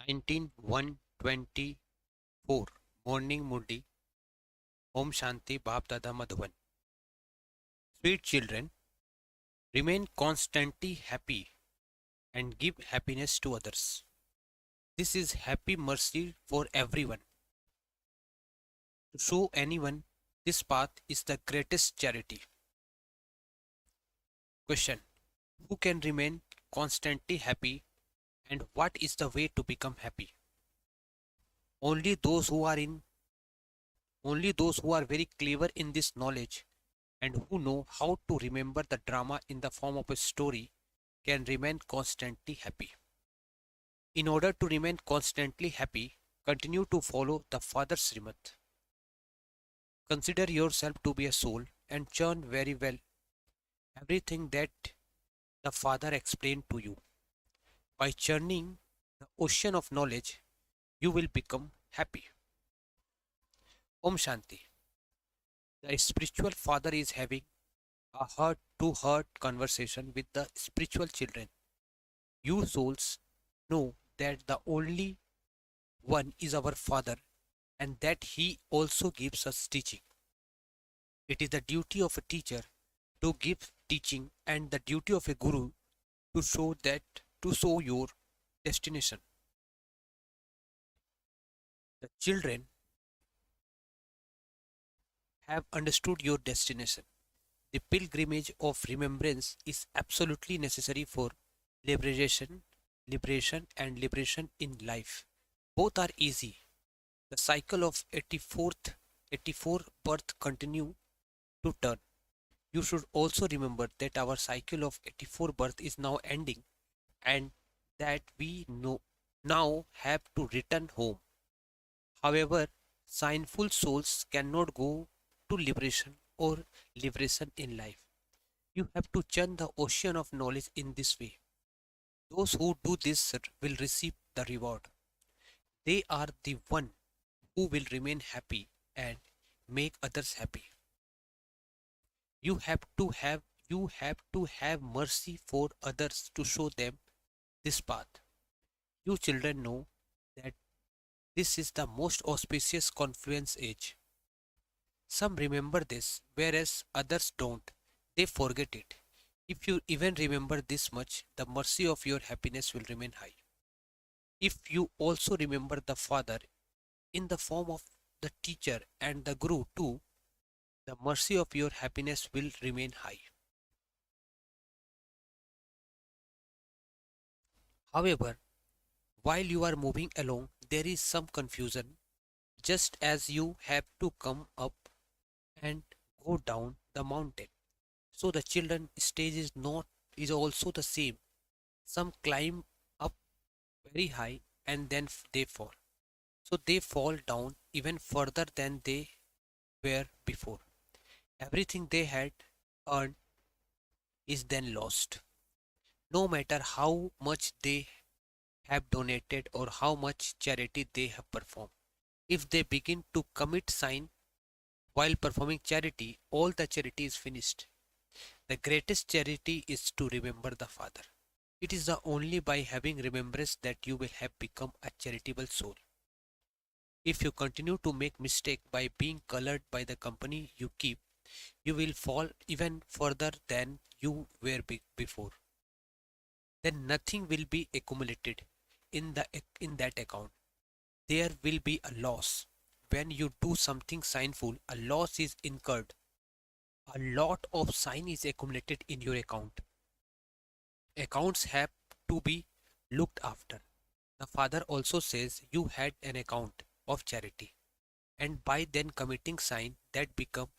19/1/24 Morning Murli Om Shanti Bap Dada Madhuban. Sweet children, remain constantly happy and give happiness to others. This is happy mercy for everyone. To show anyone this path is the greatest charity. Question: who can remain constantly happy and what is the way to become happy? Only those who are in only those who are very clever in this knowledge and who know how to remember the drama in the form of a story can remain constantly happy. In order to remain constantly happy, continue to follow the Father's Srimad. Consider yourself to be a soul and churn very well everything that the Father explained to you. By churning the ocean of knowledge, you will become happy. Om Shanti. The spiritual father is having a heart to heart conversation with the spiritual children. You souls know that the only one is our Father and that He also gives us teaching. It is the duty of a teacher to give teaching and the duty of a guru to show your destination. The children have understood your destination. The pilgrimage of remembrance is absolutely necessary for liberation, liberation in life. Both are easy. The cycle of 84 birth continue to turn. You should also remember that our cycle of 84 birth is now ending and that we know now have to return home. However, sinful souls cannot go to liberation or liberation in life. You have to churn the ocean of knowledge in this way. Those who do this will receive the reward. They are the one who will remain happy and make others happy. You have to have you have to have mercy for others to show them this path. You children know that this is the most auspicious confluence age. Some remember this, whereas others don't. They forget it. If you even remember this much, the mercy of your happiness will remain high. If you also remember the Father in the form of the teacher and the Guru too, the mercy of your happiness will remain high. However, while you are moving along, there is some confusion, just as you have to come up and go down the mountain. So the children stage is also the same. Some climb up very high and then they fall. So they fall down even further than they were before. Everything they had earned is then lost. No matter how much they have donated or how much charity they have performed. If they begin to commit sin while performing charity, all the charity is finished. The greatest charity is to remember the Father. It is the only by having remembrance that you will have become a charitable soul. If you continue to make mistake by being colored by the company you keep, you will fall even further than you were before. Then nothing will be accumulated in that account. There will be a loss. When you do something sinful, a loss is incurred. A lot of sin is accumulated in your account. Accounts have to be looked after. The Father also says you had an account of charity, and by then committing sin that become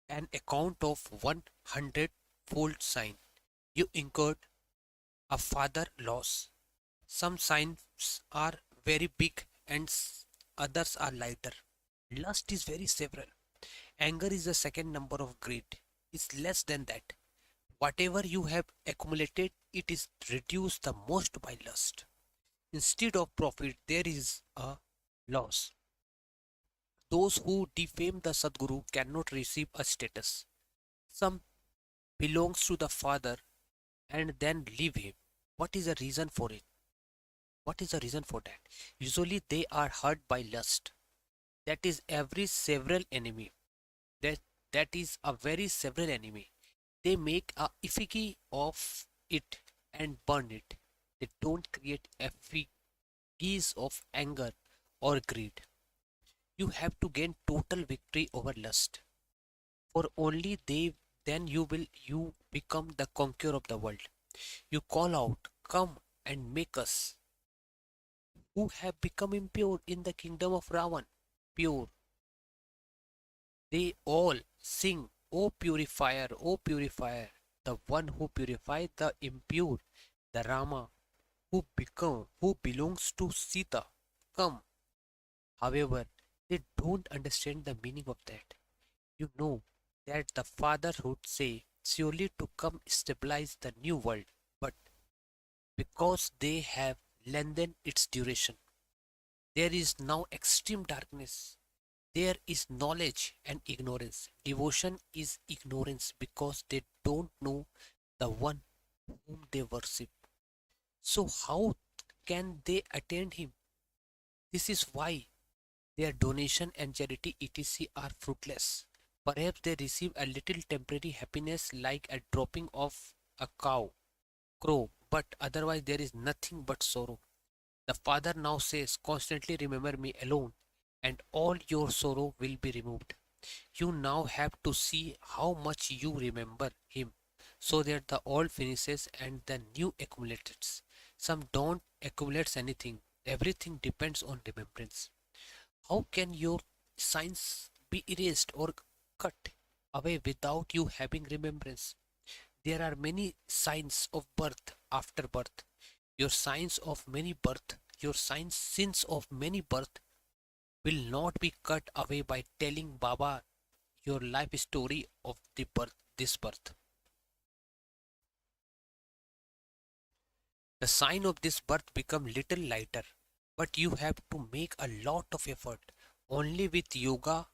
an account of 100-fold sin. You incurred a father loss. Some sins are very big and others are lighter. Lust is very several. Anger is the second number of greed. Is less than that. Whatever you have accumulated, it is reduced the most by lust. Instead of profit, there is a loss. Those who defame the Sadguru cannot receive a status. Some belongs to the Father and then leave him. What is the reason for it? What is the reason for that? Usually they are hurt by lust. That is every several enemy. That that is a very several enemy. They make a effigy of it and burn it. They don't create effigies of anger or greed. You have to gain total victory over lust. For only they then you become the conqueror of the world. You call out, come and make us who have become impure in the kingdom of Ravan pure. They all sing, O purifier, the one who purifies the impure, the Rama who belongs to Sita. Come. However, they don't understand the meaning of that. You know that the Father would say surely to come stabilize the new world, but because they have lengthened its duration, there is now extreme darkness. There is knowledge and ignorance. Devotion is ignorance because they don't know the one whom they worship. So, how can they attain him? This is why their donation and charity etc. are fruitless. Perhaps they receive a little temporary happiness like a dropping of a crow, but otherwise there is nothing but sorrow. The Father now says, constantly remember me alone, and all your sorrow will be removed. You now have to see how much you remember him, so that the old finishes and the new accumulates. Some don't accumulate anything. Everything depends on remembrance. How can your sins be erased or cut away without you having remembrance? There are many signs of birth after birth. Your signs of many birth, your signs sins of many birth will not be cut away by telling Baba your life story of the birth this birth. The sign of this birth become little lighter, but you have to make a lot of effort. Only with yoga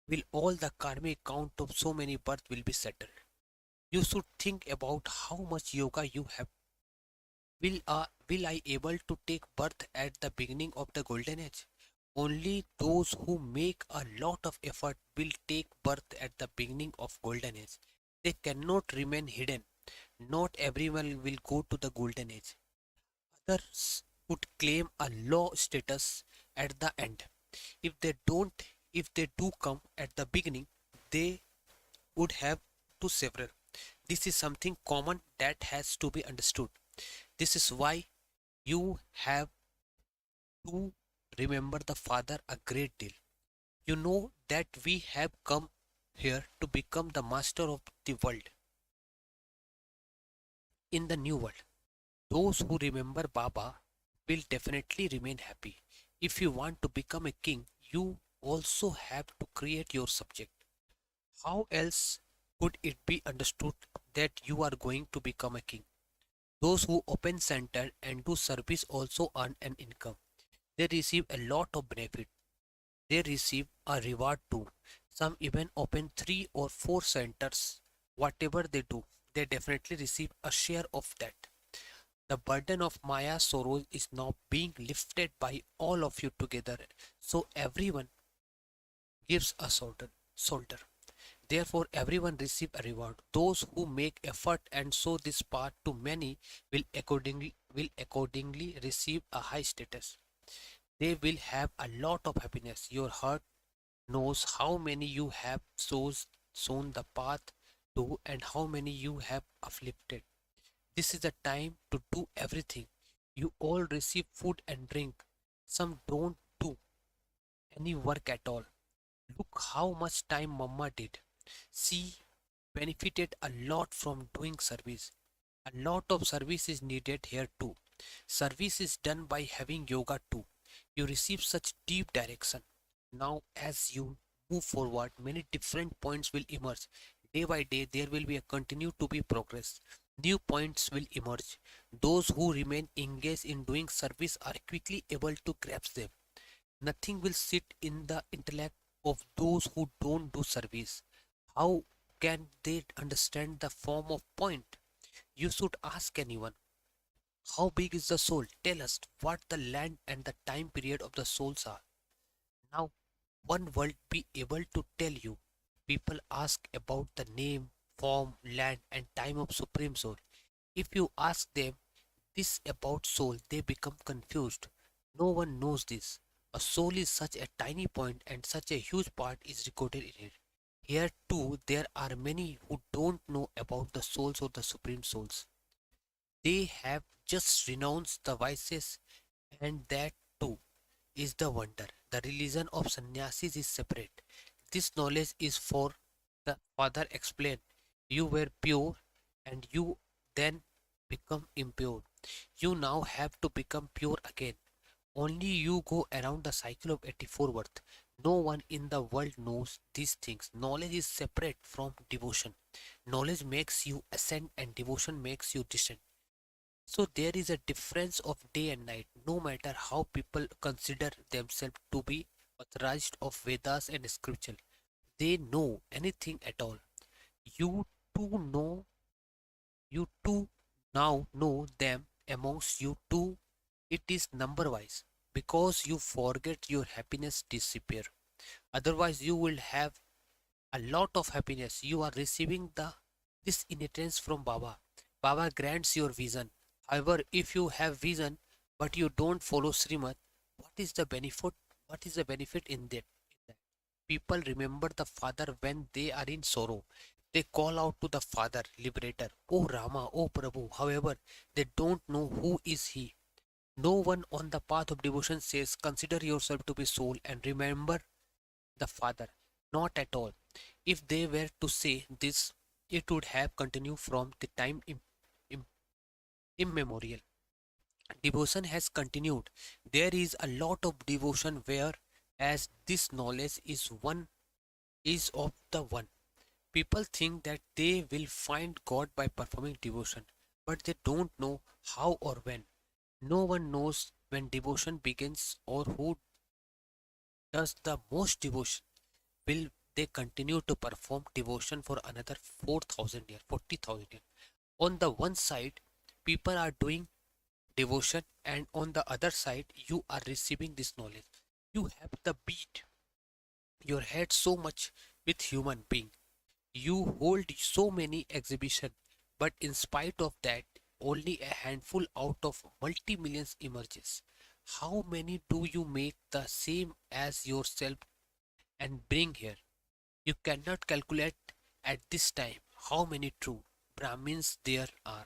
will all the karmic count of so many births will be settled. You should think about how much yoga you have. Will I able to take birth at the beginning of the golden age? Only those who make a lot of effort will take birth at the beginning of golden age. They cannot remain hidden. Not everyone will go to the golden age. Others would claim a low status at the end. If they don't, if they do come at the beginning, they would have to several. This is something common that has to be understood. This is why you have to remember the Father a great deal. You know that we have come here to become the master of the world in the new world. Those who remember Baba will definitely remain happy. If you want to become a king, you also have to create your subject. How else could it be understood that you are going to become a king? Those who open center and do service also earn an income. They receive a lot of benefit. They receive a reward too. Some even open 3 or 4 centers. Whatever they do, they definitely receive a share of that. The burden of Maya's sorrow is now being lifted by all of you together. So everyone gives a shoulder. Therefore, everyone receive a reward. Those who make effort and show this path to many will accordingly receive a high status. They will have a lot of happiness. Your heart knows how many you have shown the path to and how many you have afflicted. This is the time to do everything. You all receive food and drink. Some don't do any work at all. Look how much time Mama did. She benefited a lot from doing service. A lot of service is needed here too. Service is done by having yoga too. You receive such deep direction. Now, as you move forward, many different points will emerge. Day by day, there will be a continue to be progress. New points will emerge. Those who remain engaged in doing service are quickly able to grasp them. Nothing will sit in the intellect of those who don't do service. How can they understand the form of point? You should ask anyone. How big is the soul? Tell us what the land and the time period of the souls are. Now, one will be able to tell you. People ask about the name, form, land, and time of Supreme Soul. If you ask them this about soul, they become confused. No one knows this. A soul is such a tiny point and such a huge part is recorded in it. Here too, there are many who don't know about the souls of the Supreme Souls. They have just renounced the vices, and that too is the wonder. The religion of sannyasis is separate. This knowledge is for the Father explained. You were pure and you then become impure. You now have to become pure again. Only you go around the cycle of 84 birth. No one in the world knows these things. Knowledge is separate from devotion. Knowledge makes you ascend and devotion makes you descend. So there is a difference of day and night, no matter how people consider themselves to be authorized of Vedas and scripture. They know anything at all. You too know, you too now know them amongst you too. It is number wise because you forget your happiness disappear. Otherwise, you will have a lot of happiness. You are receiving the this inheritance from Baba. Baba grants your vision. However, if you have vision but you don't follow Srimad, what is the benefit? What is the benefit in that? People remember the Father when they are in sorrow. They call out to the Father, Liberator, O Rama, O Prabhu. However, they don't know who is He. No one on the path of devotion says, consider yourself to be soul and remember the Father. Not at all. If they were to say this, it would have continued from the time im- immemorial. Devotion has continued. There is a lot of devotion where as this knowledge is of the one. People think that they will find God by performing devotion, but they don't know how or when. No one knows when devotion begins or who does the most devotion. Will they continue to perform devotion for another 4,000 years, 40,000 years? On the one side, people are doing devotion, and on the other side, you are receiving this knowledge. You have the beat your head so much with human being. You hold so many exhibition, but in spite of that, only a handful out of multi-millions emerges. How many do you make the same as yourself and bring here? You cannot calculate at this time how many true Brahmins there are.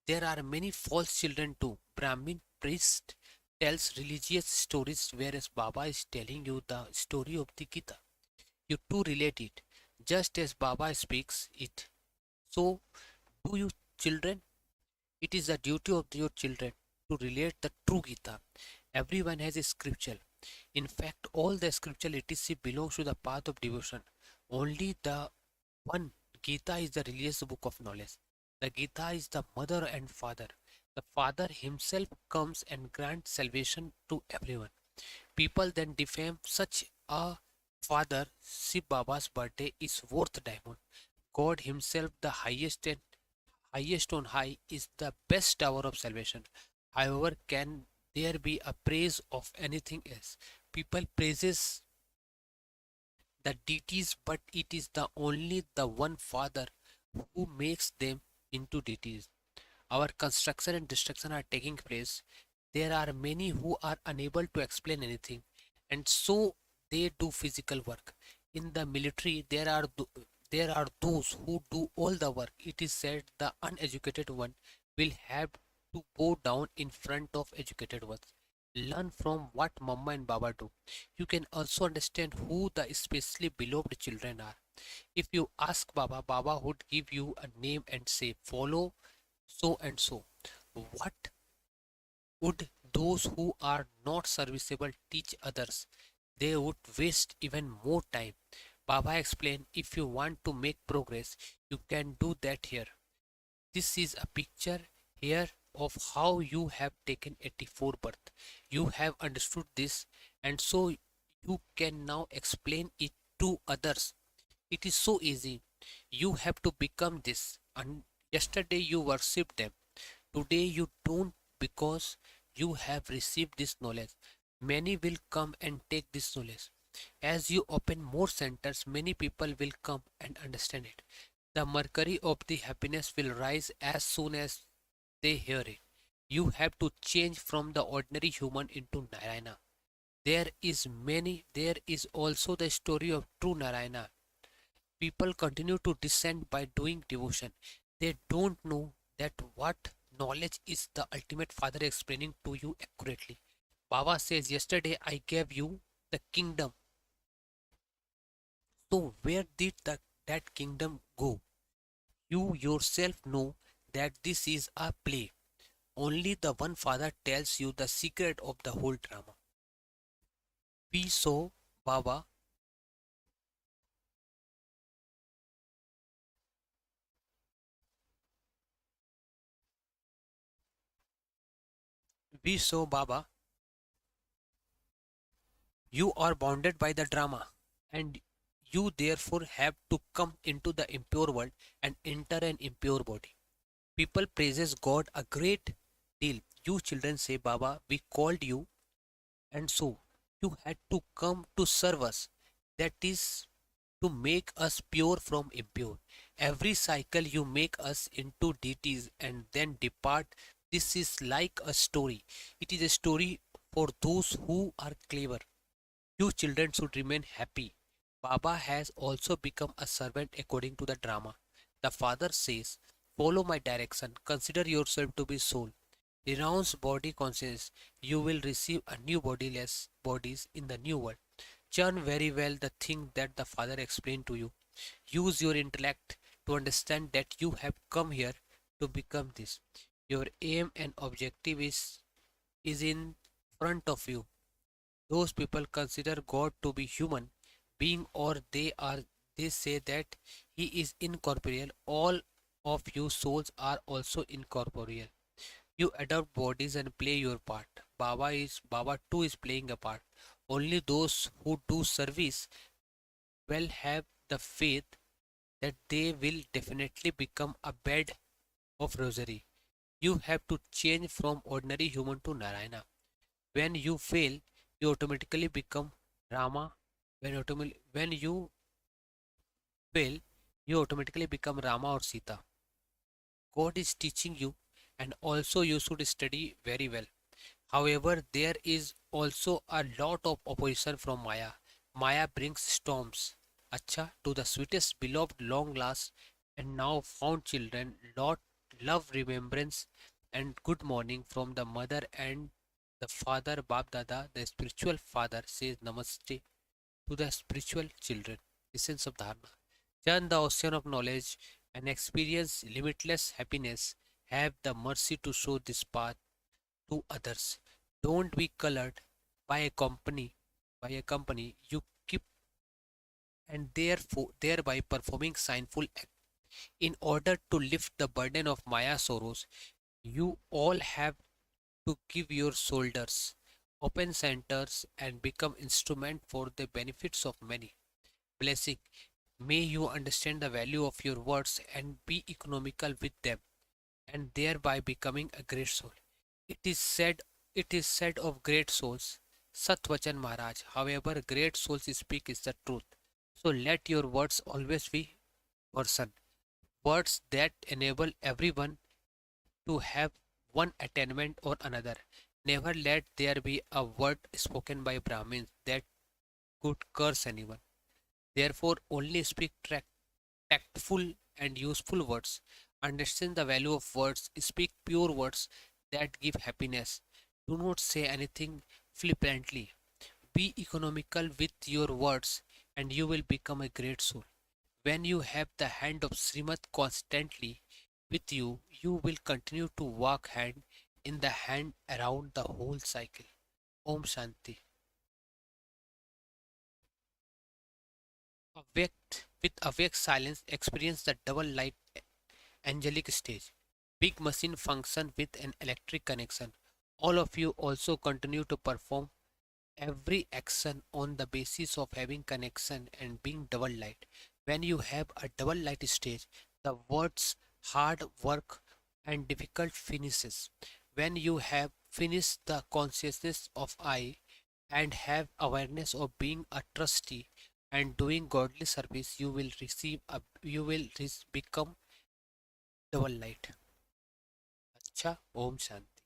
There are many false children too. Brahmin priest tells religious stories whereas Baba is telling you the story of the Gita. You too relate it, just as Baba speaks it. So do you children. It is the duty of your children to relate the true Gita. Everyone has a scripture. In fact, all the scripture literacy belongs to the path of devotion. Only the one Gita is the religious book of knowledge. The Gita is the mother and father. The Father himself comes and grants salvation to everyone. People then defame such a father. Shiv Baba's birthday is worth diamond. God himself, the highest on high, is the best tower of salvation. However, can there be a praise of anything else? People praises the deities, but it is the only the one Father who makes them into deities. Our construction and destruction are taking place. There are many who are unable to explain anything, and so they do physical work. In the military, there are those who do all the work. It is said the uneducated one will have to bow down in front of educated ones. Learn from what Mama and Baba do. You can also understand who the especially beloved children are. If you ask Baba, Baba would give you a name and say, follow so and so. What would those who are not serviceable teach others? They would waste even more time. Baba explained, if you want to make progress, you can do that here. This is a picture here of how you have taken 84 birth. You have understood this, and so you can now explain it to others. It is so easy. You have to become this. And yesterday you worshipped them. Today you don't because you have received this knowledge. Many will come and take this knowledge. As you open more centers, many people will come and understand it. The mercury of the happiness will rise as soon as they hear it. You have to change from the ordinary human into Narayana. There is also the story of true Narayana. People continue to descend by doing devotion. They don't know that what knowledge is the ultimate father explaining to you accurately. Baba says, yesterday I gave you the kingdom. So where did that kingdom go? You yourself know that this is a play. Only the one father tells you the secret of the whole drama. We saw Baba, we saw Baba, you are bounded by the drama, and you therefore have to come into the impure world and enter an impure body. People praises God a great deal. You children say, Baba, we called you, and so you had to come to serve us. That is to make us pure from impure. Every cycle you make us into deities and then depart. This is like a story. It is a story for those who are clever. You children should remain happy. Baba has also become a servant according to the drama. The father says, follow my direction, consider yourself to be soul. Renounce body consciousness. You will receive a new bodiless bodies in the new world. Churn very well the thing that the father explained to you. Use your intellect to understand that you have come here to become this. Your aim and objective is in front of you. Those people consider God to be human being, or they say that he is incorporeal. All of you souls are also incorporeal. You adopt bodies and play your part. Baba too is playing a part. Only those who do service will have the faith that they will definitely become a bed of rosary. You have to change from ordinary human to Narayana. When you fail, you automatically become Rama. When you fail, you automatically become Rama or Sita. God is teaching you, and also you should study very well. However, there is also a lot of opposition from Maya. Maya brings storms. Acha, to the sweetest, beloved, long last, and now found children, lot love, remembrance, and good morning from the mother and the father, Bab Dada, the spiritual father says Namaste to the spiritual children. Essence of Dharma. Churn the ocean of knowledge and experience limitless happiness. Have the mercy to show this path to others. Don't be colored by a company you keep, and therefore thereby performing sinful act. In order to lift the burden of Maya sorrows, you all have to give your shoulders, open centers, and become instrument for the benefits of many. Blessing. May you understand the value of your words and be economical with them, and thereby becoming a great soul. It is said it is said of great souls, Satvachan Maharaj, however great souls speak is the truth. So let your words always be person. Words that enable everyone to have one attainment or another. Never let there be a word spoken by Brahmins that could curse anyone. Therefore, only speak tactful and useful words. Understand the value of words. Speak pure words that give happiness. Do not say anything flippantly. Be economical with your words, and you will become a great soul. When you have the hand of Srimad constantly with you, you will continue to walk hand in the hand around the whole cycle. Om Shanti. With awake silence, experience the double light angelic stage. Big machine function with an electric connection. All of you also continue to perform every action on the basis of having connection and being double light. When you have a double light stage, the words hard work and difficult finishes. When you have finished the consciousness of I and have awareness of being a trustee and doing godly service, become double light. अच्छा, ओम शांति।